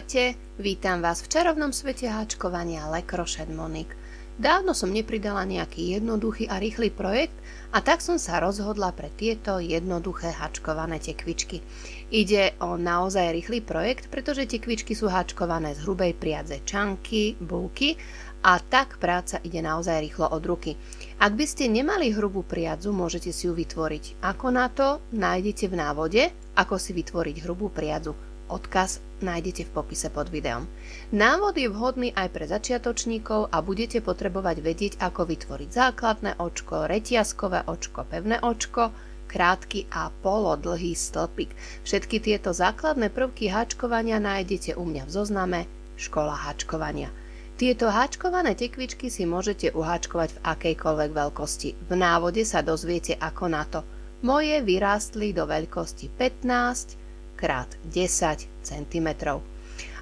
Ahojte, vítam vás v čarovnom svete háčkovania Le Crochet Monique. Dávno som nepridala nejaký jednoduchý a rýchly projekt a tak som sa rozhodla pre tieto jednoduché háčkované tekvičky. Ide o naozaj rýchly projekt, pretože tekvičky sú háčkované z hrubej priadze čanky, bulky a tak práca ide naozaj rýchlo od ruky. Ak by ste nemali hrubú priadzu, môžete si ju vytvoriť. Ako na to nájdete v návode, ako si vytvoriť hrubú priadzu. Odkaz nájdete v popise pod videom. Návod je vhodný aj pre začiatočníkov a budete potrebovať vedieť, ako vytvoriť základné očko, reťazkové očko, pevné očko, krátky a polodlhý stĺpik. Všetky tieto základné prvky háčkovania nájdete u mňa v zozname Škola háčkovania. Tieto háčkované tekvičky si môžete uháčkovať v akejkoľvek veľkosti. V návode sa dozviete, ako na to. Moje vyrástli do veľkosti 15 x 10 cm.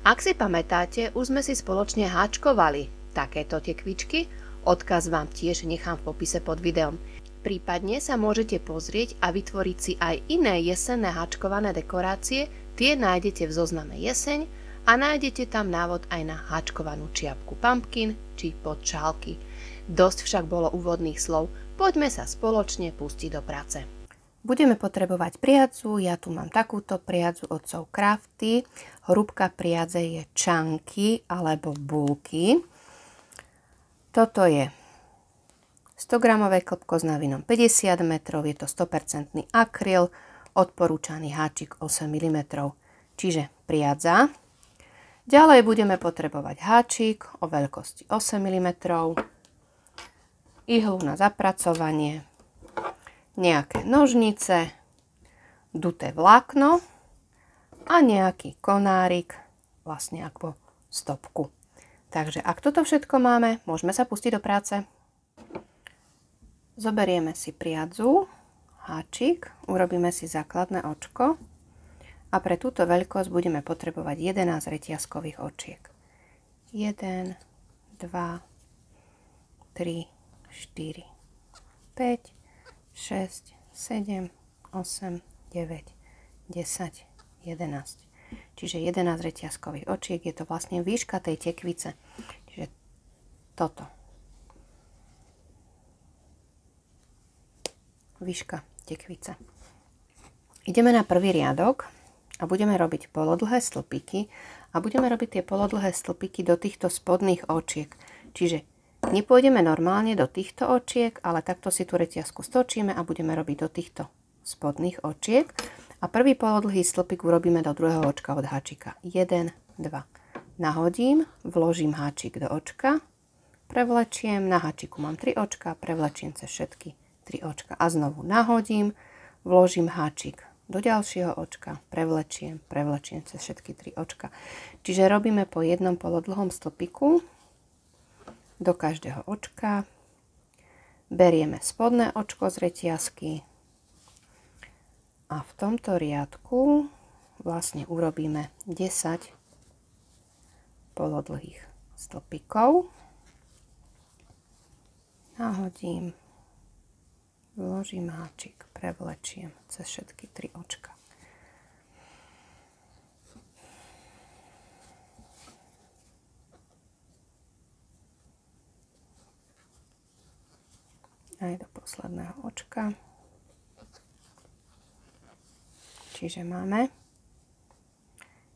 Ak si pamätáte, už sme si spoločne háčkovali takéto tekvičky, odkaz vám tiež nechám v popise pod videom. Prípadne sa môžete pozrieť a vytvoriť si aj iné jesenné háčkované dekorácie, tie nájdete v zozname jeseň a nájdete tam návod aj na háčkovanú čiapku pumpkin či podšálky. Dosť však bolo úvodných slov, poďme sa spoločne pustiť do práce. Budeme potrebovať priadzu, ja tu mám takúto priadzu od So Crafty. Hrúbka priadze je čanky alebo bulky. Toto je 100 gramové klbko s návinom 50 metrov, je to 100% akryl, odporúčaný háčik 8 mm, čiže priadza. Ďalej budeme potrebovať háčik o veľkosti 8 mm, ihlu na zapracovanie, nejaké nožnice, duté vlákno a nejaký konárik, vlastne ako stopku. Takže ak toto všetko máme, môžeme sa pustiť do práce. Zoberieme si priadzu, háčik, urobíme si základné očko a pre túto veľkosť budeme potrebovať 11 reťazkových očiek. 1, 2, 3, 4, 5, 6, 7, 8, 9, 10, 11. Čiže 11 reťazkových očiek, je to vlastne výška tej tekvice. Čiže toto. Výška tekvice. Ideme na prvý riadok a budeme robiť polodlhé stĺpiky a budeme robiť tie polodlhé stĺpiky do týchto spodných očiek. Čiže nepôjdeme normálne do týchto očiek, ale takto si tú reťazku stočíme a budeme robiť do týchto spodných očiek. A prvý polodlhý stĺpik urobíme do druhého očka od háčika. 1, 2. Nahodím, vložím háčik do očka, prevlečiem, na háčiku mám 3 očka, prevlečiem cez všetky 3 očka. A znovu nahodím, vložím háčik do ďalšieho očka, prevlečiem cez všetky 3 očka. Čiže robíme po jednom polodlhom stĺpiku do každého očka, berieme spodné očko z reťazky a v tomto riadku vlastne urobíme 10 polodlhých stĺpikov. Nahodím, vložím háčik, prevlečiem cez všetky 3 očka. Aj do posledného očka. Čiže máme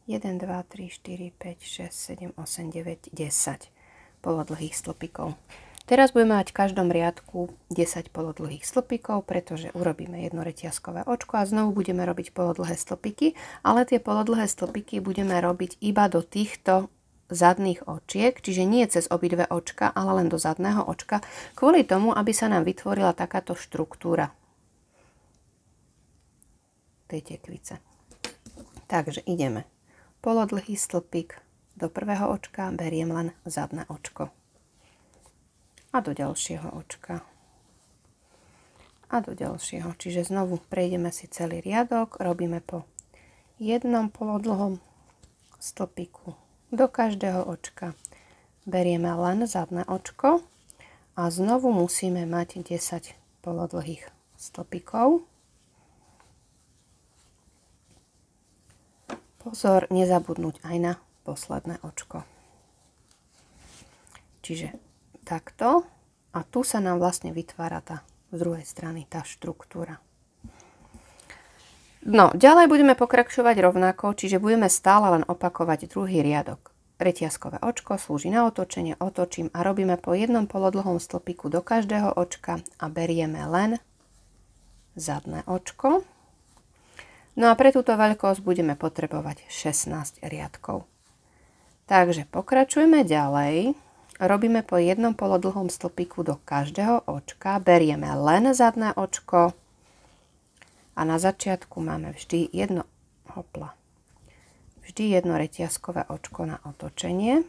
1, 2, 3, 4, 5, 6, 7, 8, 9, 10 polodlhých stĺpikov. Teraz budeme mať v každom riadku 10 polodlhých stĺpikov, pretože urobíme jedno reťazkové očko a znovu budeme robiť polodlhé stĺpiky, ale tie polodlhé stĺpiky budeme robiť iba do týchto zadných očiek, čiže nie cez obidve očka, ale len do zadného očka, kvôli tomu, aby sa nám vytvorila takáto štruktúra tej tekvice. Takže ideme. Polodlhý stĺpik do prvého očka, beriem len zadné očko. A do ďalšieho očka. A do ďalšieho. Čiže znovu prejdeme si celý riadok, robíme po jednom polodlhom stĺpiku do každého očka. Berieme len zadné očko a znovu musíme mať 10 polodlhých stĺpikov. Pozor, nezabudnúť aj na posledné očko. Čiže takto. A tu sa nám vlastne vytvára z druhej strany tá štruktúra. No, ďalej budeme pokračovať rovnako, čiže budeme stále len opakovať druhý riadok. Reťazkové očko slúži na otočenie, otočím a robíme po jednom polodlhom stĺpiku do každého očka a berieme len zadné očko. No a pre túto veľkosť budeme potrebovať 16 riadkov. Takže pokračujeme ďalej. Robíme po jednom polodlhom stĺpiku do každého očka, berieme len zadné očko a na začiatku máme vždy jedno reťazkové očko na otočenie.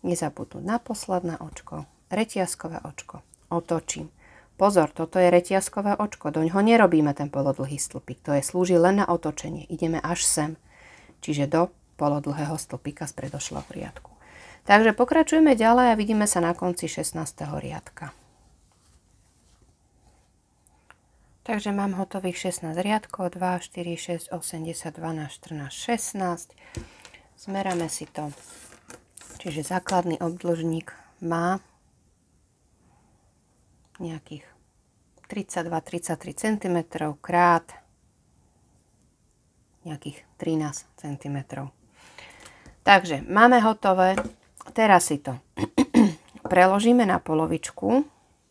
Nezabudnúť na posledné očko, reťazkové očko, otočím. Pozor, toto je reťazkové očko, doňho nerobíme ten polodlhý stĺpik, to je slúži len na otočenie, ideme až sem, čiže do polodlhého stĺpika z predošlého riadku. Takže pokračujeme ďalej a vidíme sa na konci 16. riadka. Takže mám hotových 16 riadkov, 2, 4, 6, 8, 10, 12, 14, 16. Zmeráme si to. Čiže základný obdĺžnik má nejakých 32-33 cm krát nejakých 13 cm. Takže máme hotové. Teraz si to preložíme na polovičku.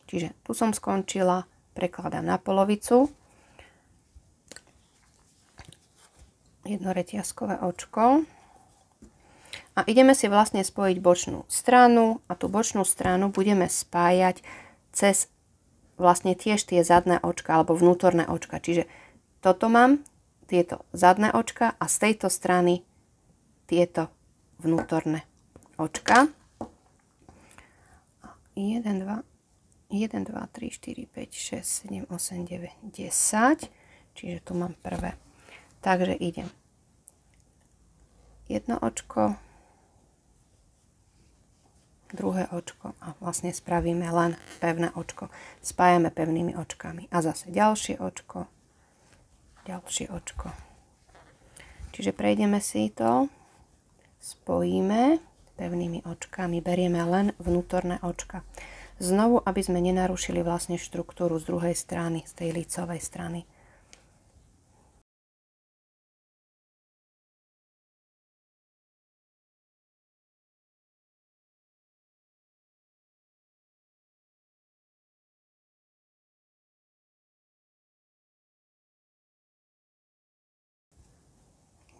Čiže tu som skončila. Prekladám na polovicu. Jedno reťazkové očko. A ideme si vlastne spojiť bočnú stranu. A tú bočnú stranu budeme spájať cez vlastne tiež tie zadné očka alebo vnútorné očka. Čiže toto mám, tieto zadné očka a z tejto strany tieto vnútorné očka. 1, 2, 3, 4, 5, 6, 7, 8, 9, 10. Čiže tu mám prvé. Takže idem. Jedno očko, druhé očko a vlastne spravíme len pevné očko. Spájame pevnými očkami. A zase ďalšie očko, ďalšie očko. Čiže prejdeme si to, spojíme pevnými očkami, berieme len vnútorné očka. Znovu, aby sme nenarušili vlastne štruktúru z druhej strany, z tej lícovej strany.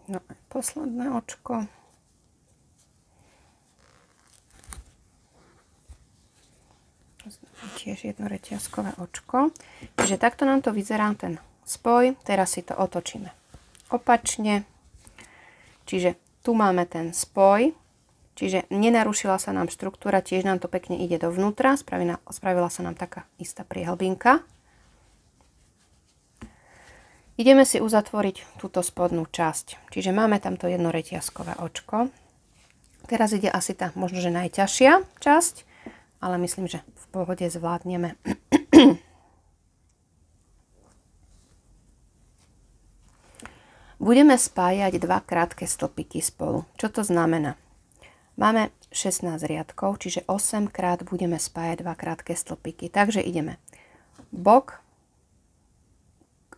No a posledné očko. Tiež jedno reťazkové očko. Čiže takto nám to vyzerá ten spoj. Teraz si to otočíme opačne. Čiže tu máme ten spoj. Čiže nenarušila sa nám štruktúra. Tiež nám to pekne ide dovnútra. Spravila sa nám taká istá priehlbinka. Ideme si uzatvoriť túto spodnú časť. Čiže máme tamto jedno reťazkové očko. Teraz ide asi tá možno, že najťažšia časť. Ale myslím, že v pohode zvládneme. Budeme spájať dva krátke stĺpiky spolu. Čo to znamená? Máme 16 riadkov, čiže 8 krát budeme spájať dva krátke stĺpiky. Takže ideme bok,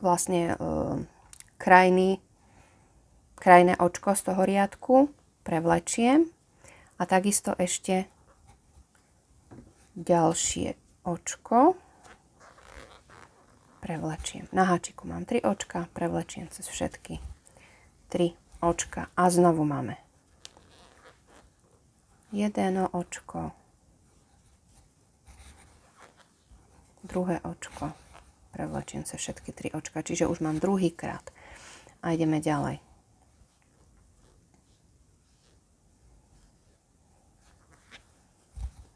vlastne krajné očko z toho riadku, prevlečiem a takisto ešte ďalšie očko prevlečiem. Na háčiku mám 3 očka, prevlečiem cez všetky 3 očka a znovu máme jedno očko, druhé očko, prevlečiem cez všetky 3 očka, čiže už mám druhý krát a ideme ďalej.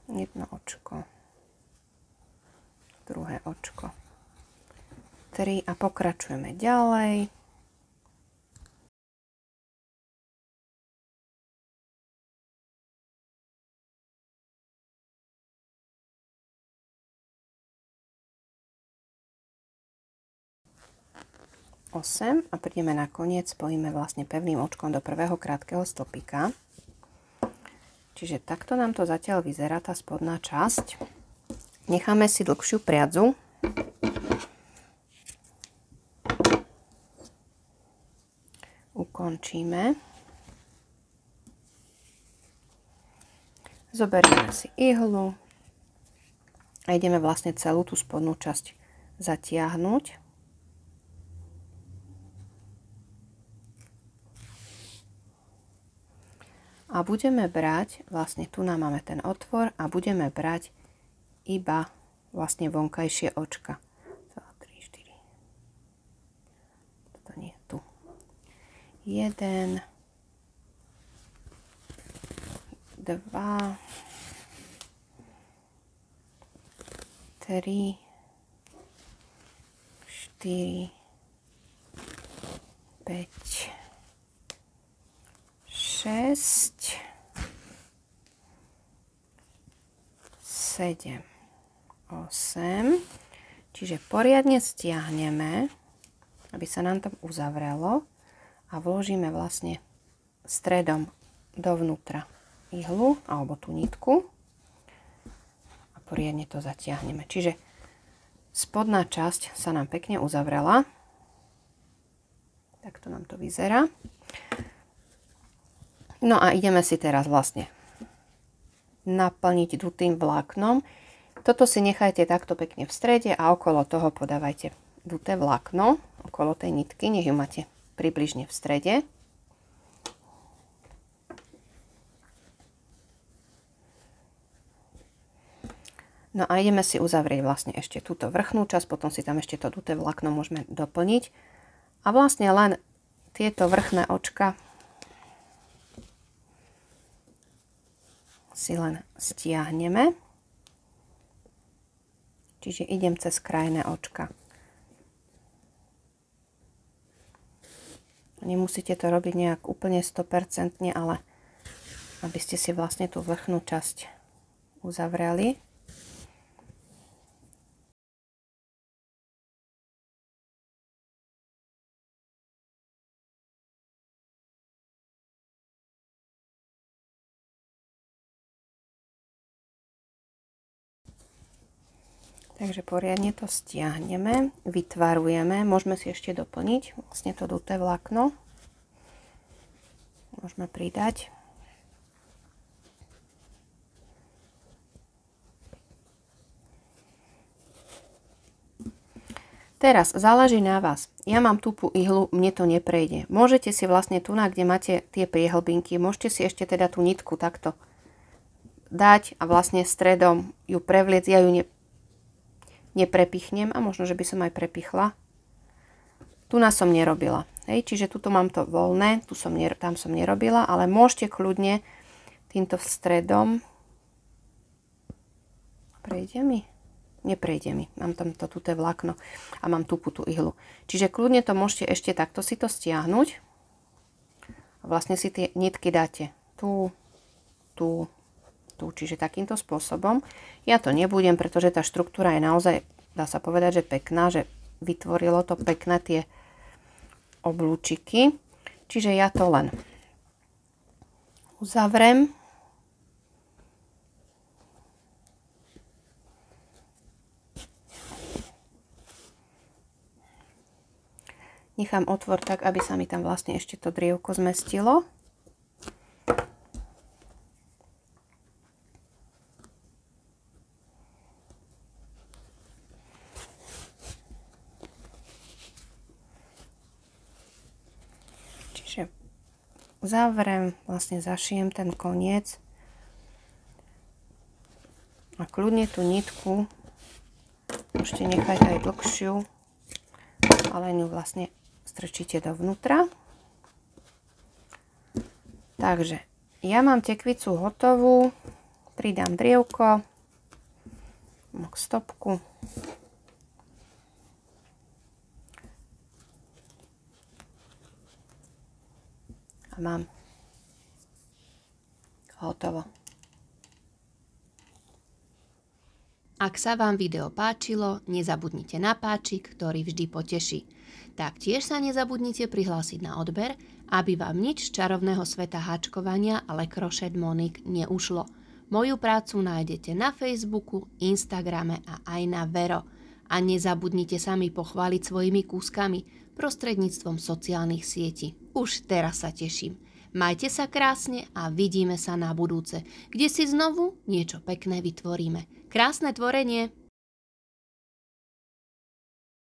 Jedno očko, druhé očko, 3 a pokračujeme ďalej. 8 a prídeme na koniec, spojíme vlastne pevným očkom do prvého krátkeho stĺpika. Čiže takto nám to zatiaľ vyzerá, tá spodná časť. Necháme si dlhšiu priadzu. Ukončíme. Zoberieme si ihlu a ideme vlastne celú tú spodnú časť zatiahnuť. A budeme brať, vlastne tu nám máme ten otvor a budeme brať iba vlastne vonkajšie očka. 2, 3, 4. Toto nie, tu. 1, 2, 3, 4, 5, 6, 7, 8. Čiže poriadne stiahneme, aby sa nám to uzavrelo a vložíme vlastne stredom dovnútra ihlu alebo tú nitku a poriadne to zatiahneme. Čiže spodná časť sa nám pekne uzavrela. Takto nám to vyzerá. No a ideme si teraz vlastne naplniť dutým vláknom. Toto si nechajte takto pekne v strede a okolo toho podávajte duté vlákno, okolo tej nitky, nech ju máte približne v strede. No a ideme si uzavrieť vlastne ešte túto vrchnú časť, potom si tam ešte to duté vlákno môžeme doplniť. A vlastne len tieto vrchné očka si len stiahneme. Čiže idem cez krajné očka. Nemusíte to robiť nejak úplne 100%, ale aby ste si vlastne tú vrchnú časť uzavreli. Takže poriadne to stiahneme, vytvarujeme, môžeme si ešte doplniť vlastne to duté vlákno. Môžeme pridať. Teraz záleží na vás. Ja mám tupú ihlu, mne to neprejde. Môžete si vlastne tu, kde máte tie priehlbinky, môžete si ešte teda tú nitku takto dať a vlastne stredom ju prevliec. Ja ju neprepichnem a možno, že by som aj prepichla. Tu nás som nerobila. Hej, čiže tuto mám to voľné, tam som nerobila, ale môžete kľudne týmto stredom. Prejde mi? Neprejde mi. Mám tam to tuté vlákno a mám tupú tú ihlu. Čiže kľudne to môžete ešte takto si to stiahnuť. A vlastne si tie nitky dáte tu, tu, tu, čiže takýmto spôsobom. Ja to nebudem, pretože tá štruktúra je naozaj, dá sa povedať, že pekná, že vytvorilo to pekné tie oblúčiky. Čiže ja to len uzavrem. Nechám otvor tak, aby sa mi tam vlastne ešte to drievko zmestilo. Zavrem, vlastne zašijem ten koniec a kľudne tú nitku môžete nechať aj dlhšiu, ale ju vlastne strčíte dovnútra. Takže ja mám tekvicu hotovú, pridám drievko k stopku. A mám hotovo. A Ak sa vám video páčilo, nezabudnite na páčik, ktorý vždy poteší. Taktiež sa nezabudnite prihlásiť na odber, aby vám nič z čarovného sveta háčkovania a Le Crochet Monique neušlo. Moju prácu nájdete na Facebooku, Instagrame a aj na Vero. A nezabudnite sa mi pochváliť svojimi kúskami prostredníctvom sociálnych sietí. Už teraz sa teším. Majte sa krásne a vidíme sa na budúce, kde si znovu niečo pekné vytvoríme. Krásne tvorenie!